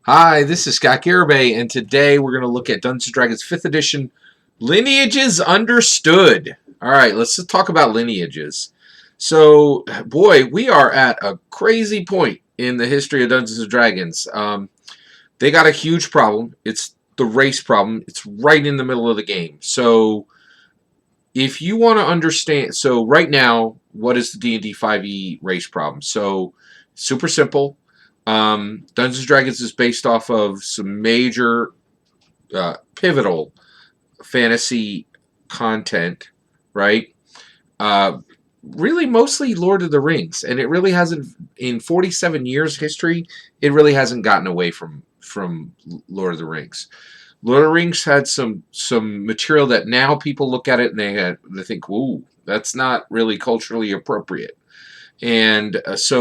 Hi, this is Scott Garibay, and today we're going to look at Dungeons & Dragons 5th Edition Lineages Understood. All right, let's talk about lineages. So, boy, we are at a crazy point in the history of Dungeons & Dragons. They got a huge problem. It's the race problem. It's right in the middle of the game. So, if you want to understand, so right now, what is the D&D 5e race problem? So, super simple. Dungeons & Dragons is based off of some major pivotal fantasy content, right? Uh, really, mostly Lord of the Rings, and it really hasn't. In 47 years history, it really hasn't gotten away from Lord of the Rings. Lord of the Rings had some material that now people look at it and they think, "Whoa, that's not really culturally appropriate." And that's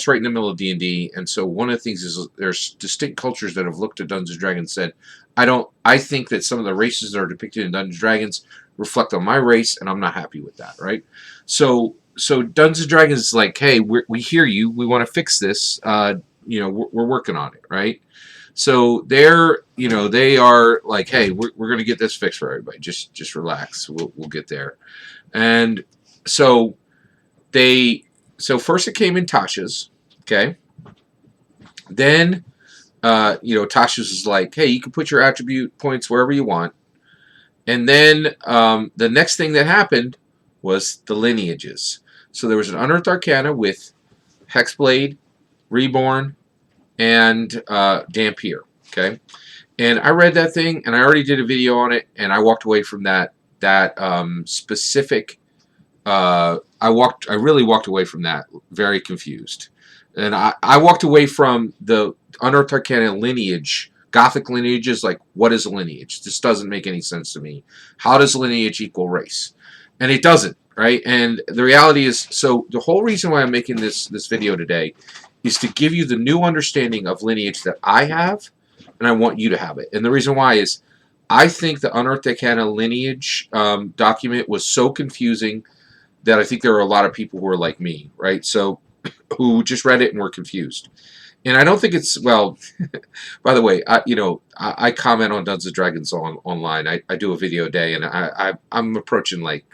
right in the middle of D&D. And so one of the things is there's distinct cultures that have looked at Dungeons and Dragons and said, I think that some of the races that are depicted in Dungeons and Dragons reflect on my race, and I'm not happy with that, right? So Dungeons and Dragons is like, hey, we hear you, we want to fix this. We're working on it, right? So they are like, hey, we're going to get this fixed for everybody. Just relax, we'll get there. And so they so first it came in Tasha's, okay. Then Tasha's is like, hey, you can put your attribute points wherever you want. And then the next thing that happened was the lineages. So there was an Unearthed Arcana with Hexblade, Reborn, and Dampier. Okay, and I read that thing, and I already did a video on it, and I walked away from that specific. I really walked away from that very confused, and I walked away from the Unearthed Arcana lineage. Gothic lineage is like, what is a lineage? This doesn't make any sense to me. How does lineage equal race? And it doesn't, right? And the reality is, so the whole reason why I'm making this video today is to give you the new understanding of lineage that I have, and I want you to have it. And the reason why is I think the Unearthed Arcana lineage document was so confusing that I think there are a lot of people who are like me, right? So who just read it and were confused. And I don't think it's, well, by the way, I comment on Dungeons and Dragons online. I do a video a day, and I'm approaching like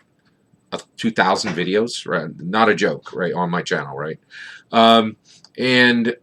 2,000 videos, right? Not a joke, right, on my channel, right? And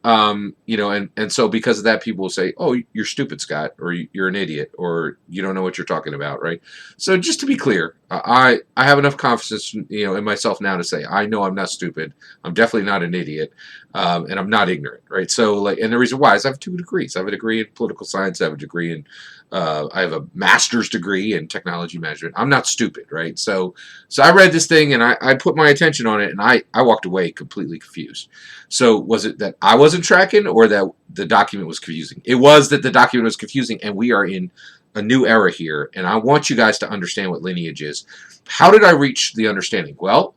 so because of that, people will say, "Oh, you're stupid, Scott," or "You're an idiot," or "You don't know what you're talking about," right? So just to be clear, I have enough confidence, in myself now to say I know I'm not stupid. I'm definitely not an idiot, and I'm not ignorant, right? So and the reason why is I have 2 degrees. I have a degree in political science. I have a degree in I have a master's degree in technology management. I'm not stupid, right? So I read this thing and I put my attention on it, and I walked away completely confused. So was it that I wasn't tracking, or that the document was confusing? It was that the document was confusing, and we are in a new era here, and I want you guys to understand what lineage is. How did I reach the understanding? Well,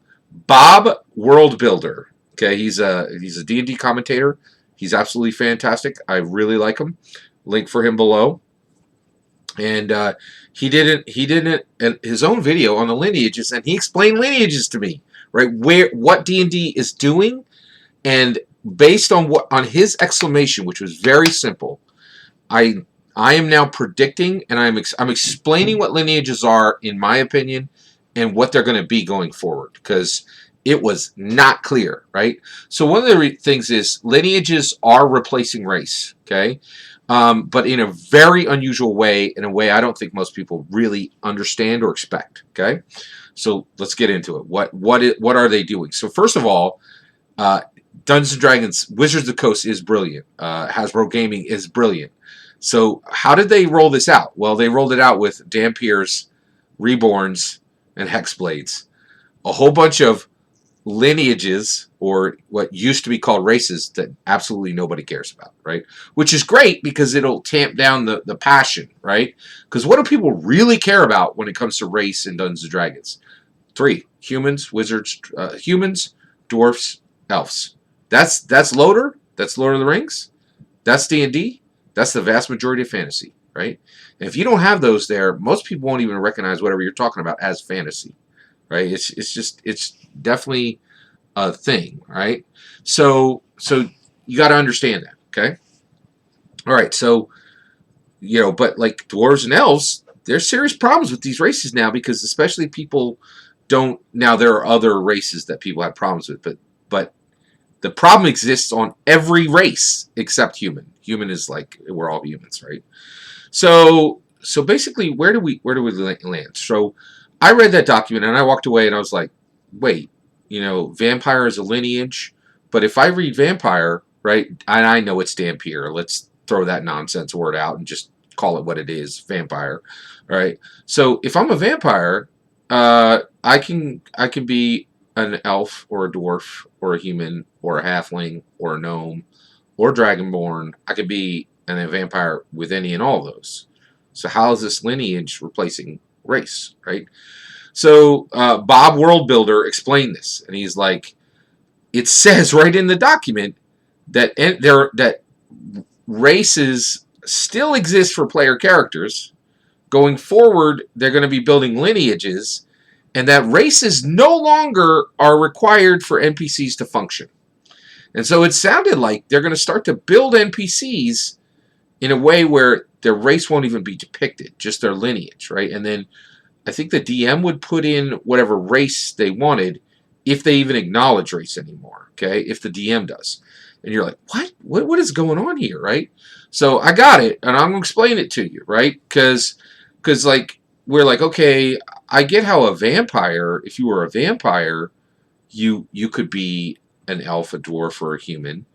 Bob World Builder, okay, he's a D&D commentator. He's absolutely fantastic. I really like him. Link for him below. And he did his own video on the lineages, and he explained lineages to me, right? What D&D is doing, and based on his exclamation, which was very simple, I am now predicting, and I'm explaining what lineages are, in my opinion, and what they're going to be going forward, because it was not clear, right? So one of the things is lineages are replacing race, okay? But in a very unusual way, in a way I don't think most people really understand or expect, okay? So let's get into it. What are they doing? So first of all, Dungeons & Dragons Wizards of the Coast is brilliant. Hasbro Gaming is brilliant. So how did they roll this out? Well, they rolled it out with Dampier's, Reborns, and Hexblades. A whole bunch of lineages, or what used to be called races, that absolutely nobody cares about, right? Which is great, because it'll tamp down the passion, right? Because what do people really care about when it comes to race in Dungeons & Dragons? 3: humans, wizards, humans, dwarfs, elves. That's Loader. That's Lord of the Rings. That's D&D. That's the vast majority of fantasy, right? And if you don't have those there, most people won't even recognize whatever you're talking about as fantasy, right? It's definitely a thing, right? So you got to understand that, okay? All right, so but like dwarves and elves, there's serious problems with these races now because especially people don't. Now there are other races that people have problems with, but the problem exists on every race except human. Human is like we're all humans, right? So basically, where do we land? So I read that document and I walked away and I was like, wait, vampire is a lineage, but if I read vampire, right, and I know it's Dampier, let's throw that nonsense word out and just call it what it is, vampire, right? So if I'm a vampire, I can be an elf or a dwarf or a human or a halfling or a gnome or dragonborn. I could be a vampire with any and all of those. So how is this lineage replacing race, right? So Bob Worldbuilder explained this, and he's like, it says right in the document that that races still exist for player characters. Going forward, they're going to be building lineages, and that races no longer are required for NPCs to function. And so it sounded like they're going to start to build NPCs in a way where their race won't even be depicted, just their lineage, right? And then I think the DM would put in whatever race they wanted if they even acknowledge race anymore, okay? If the DM does. And you're like, what is going on here, right? So I got it, and I'm going to explain it to you, right? Because like, we're like, okay, I get how a vampire, if you were a vampire, you could be an elf, a dwarf, or a human.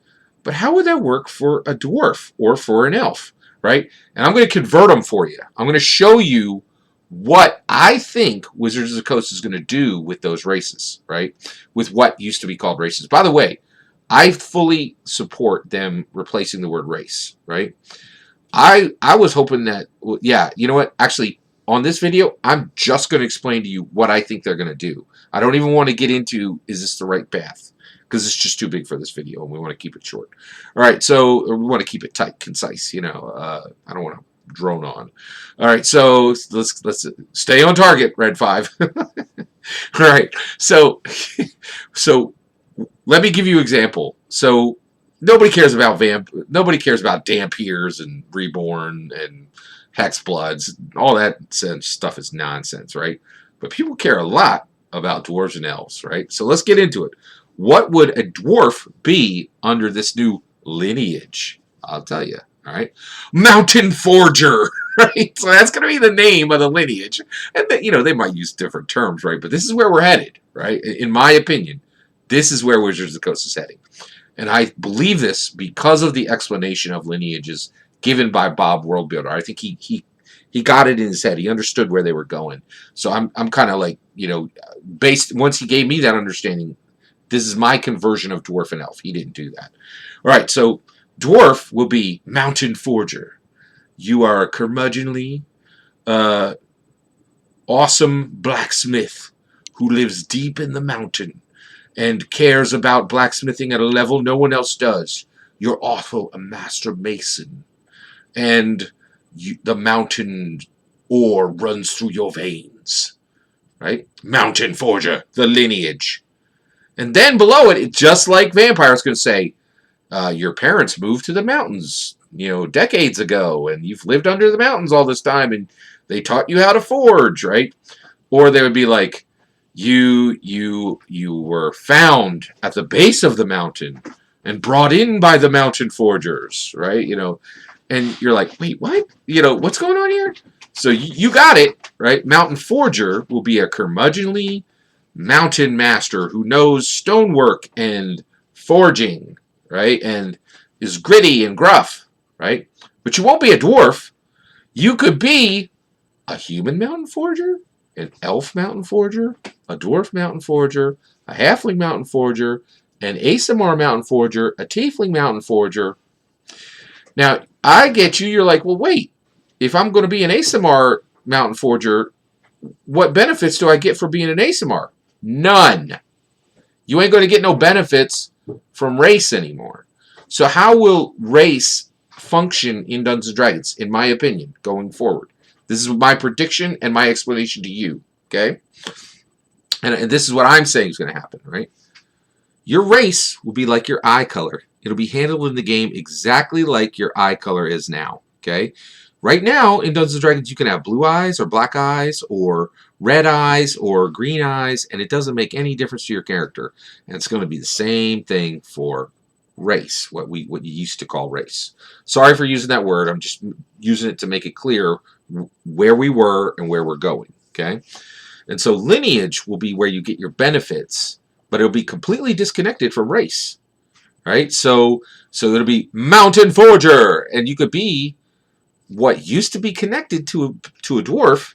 But how would that work for a dwarf or for an elf, right? And I'm going to convert them for you. I'm going to show you what I think Wizards of the Coast is going to do with those races, right? With what used to be called races. By the way, I fully support them replacing the word race, right? I was hoping that, yeah, you know what? Actually, on this video, I'm just going to explain to you what I think they're going to do. I don't even want to get into, is this the right path? Because it's just too big for this video, and we want to keep it short. All right, so we want to keep it tight, concise. I don't want to drone on. All right, so let's stay on target, Red 5. All right, so let me give you an example. So nobody cares about Dampiers and Reborn and Hexbloods. All that stuff is nonsense, right? But people care a lot about dwarves and elves, right? So let's get into it. What would a dwarf be under this new lineage? I'll tell you. All right, Mountain Forger. Right, so that's going to be the name of the lineage, and they might use different terms, right? But this is where we're headed, right? In my opinion, this is where Wizards of the Coast is heading, and I believe this because of the explanation of lineages given by Bob Worldbuilder. I think he got it in his head. He understood where they were going. So I'm kind of like based once he gave me that understanding. This is my conversion of dwarf and elf. He didn't do that. All right, so dwarf will be Mountain Forger. You are a curmudgeonly, awesome blacksmith who lives deep in the mountain and cares about blacksmithing at a level no one else does. You're also a master mason, and the mountain ore runs through your veins. Right? Mountain Forger, the lineage. And then below it, just like Vampire, it's going to say, your parents moved to the mountains, decades ago, and you've lived under the mountains all this time, and they taught you how to forge, right? Or they would be like, you were found at the base of the mountain and brought in by the mountain forgers, right? And you're like, wait, what? What's going on here? So you got it, right? Mountain Forger will be a curmudgeonly mountain master who knows stonework and forging, right? And is gritty and gruff, right? But you won't be a dwarf. You could be a human mountain forger, an elf mountain forger, a dwarf mountain forger, a halfling mountain forger, an Aasimar mountain forger, a tiefling mountain forger. Now, I get you. You're like, well, wait. If I'm going to be an Aasimar mountain forger, what benefits do I get for being an Aasimar? None. You ain't going to get no benefits from race anymore. So how will race function in Dungeons & Dragons, in my opinion, going forward? This is my prediction and my explanation to you, okay? And this is what I'm saying is going to happen, right? Your race will be like your eye color It'll be handled in the game exactly like your eye color is now. Okay? Right now, in Dungeons & Dragons, you can have blue eyes or black eyes or red eyes or green eyes, and it doesn't make any difference to your character. And it's going to be the same thing for race, what you used to call race. Sorry for using that word. I'm just using it to make it clear where we were and where we're going. Okay? And so lineage will be where you get your benefits, but it'll be completely disconnected from race. Right? So it'll be Mountain Forger, and you could be what used to be connected to a dwarf,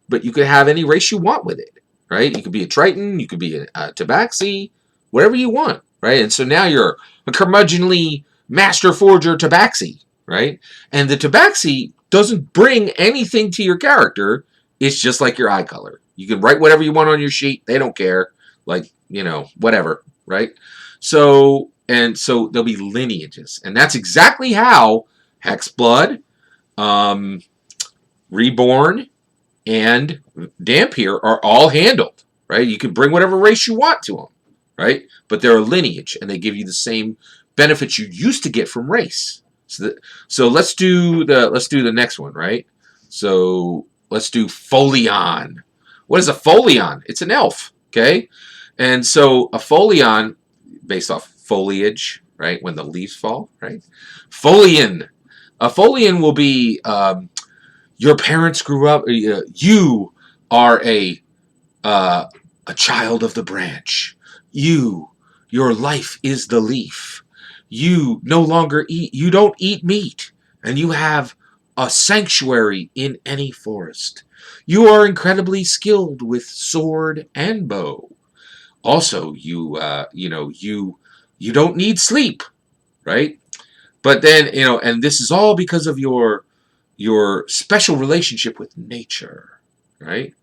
but you could have any race you want with it, right? You could be a Triton, you could be a Tabaxi, whatever you want, right? And so now you're a curmudgeonly Master Forger Tabaxi, right? And the Tabaxi doesn't bring anything to your character. It's just like your eye color. You can write whatever you want on your sheet. They don't care. Like, whatever, right? So there'll be lineages. And that's exactly how Hexblood, Reborn, and Dampier are all handled, right? You can bring whatever race you want to them, right? But they're a lineage, and they give you the same benefits you used to get from race. So let's do the next one, right? So let's do Folian. What is a Folian? It's an elf, okay? And so a Folian, based off foliage, right? When the leaves fall, right? Folian. A Folian will be your parents grew up. You are a child of the branch. Your life is the leaf. You no longer eat. You don't eat meat, and you have a sanctuary in any forest. You are incredibly skilled with sword and bow. Also, you don't need sleep, right? But then, and this is all because of your special relationship with nature, right?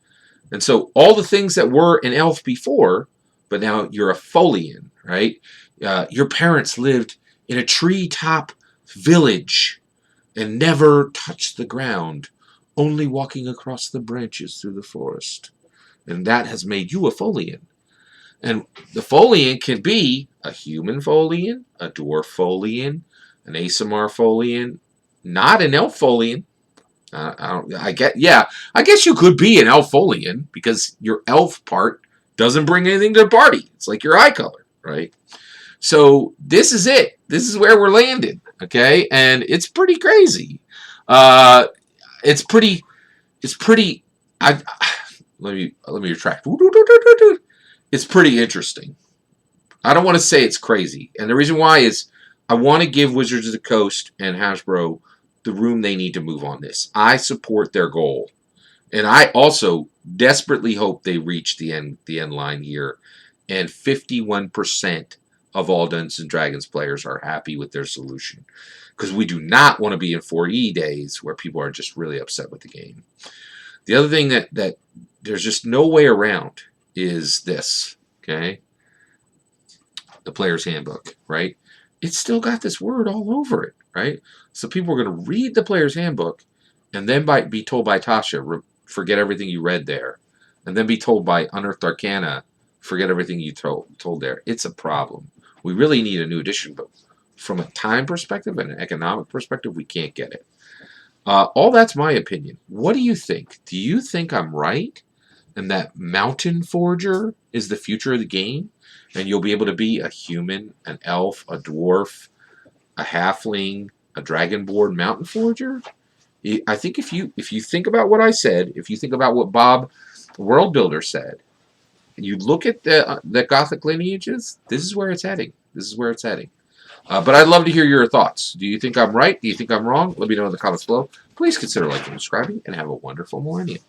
And so all the things that were an elf before, but now you're a Folian, right? Your parents lived in a treetop village and never touched the ground, only walking across the branches through the forest. And that has made you a Folian. And the Folian can be a human Folian, a dwarf Folian, an Aasimar Folian, not an elf Folian. I guess you could be an elf Folian because your elf part doesn't bring anything to the party. It's like your eye color, right? So this is it. This is where we're landed, okay? And it's pretty crazy. It's pretty. Let me retract. It's pretty interesting. I don't want to say it's crazy, and the reason why is I want to give Wizards of the Coast and Hasbro the room they need to move on this. I support their goal, and I also desperately hope they reach the end line here, and 51% of all Dungeons & Dragons players are happy with their solution, because we do not want to be in 4E days where people are just really upset with the game. The other thing that there's just no way around is this, okay? The player's handbook, right? It's still got this word all over it, right? So people are going to read the player's handbook and then be told by Tasha, forget everything you read there. And then be told by Unearthed Arcana, forget everything you told there. It's a problem. We really need a new edition, but from a time perspective and an economic perspective, we can't get it. All that's my opinion. What do you think? Do you think I'm right? And that Mountain Forger is the future of the game? And you'll be able to be a human, an elf, a dwarf, a halfling, a dragonborn Mountain Forger? I think if you think about what I said, if you think about what Bob, the World Builder, said, and you look at the Gothic lineages, this is where it's heading. This is where it's heading. But I'd love to hear your thoughts. Do you think I'm right? Do you think I'm wrong? Let me know in the comments below. Please consider liking and subscribing, and have a wonderful morning.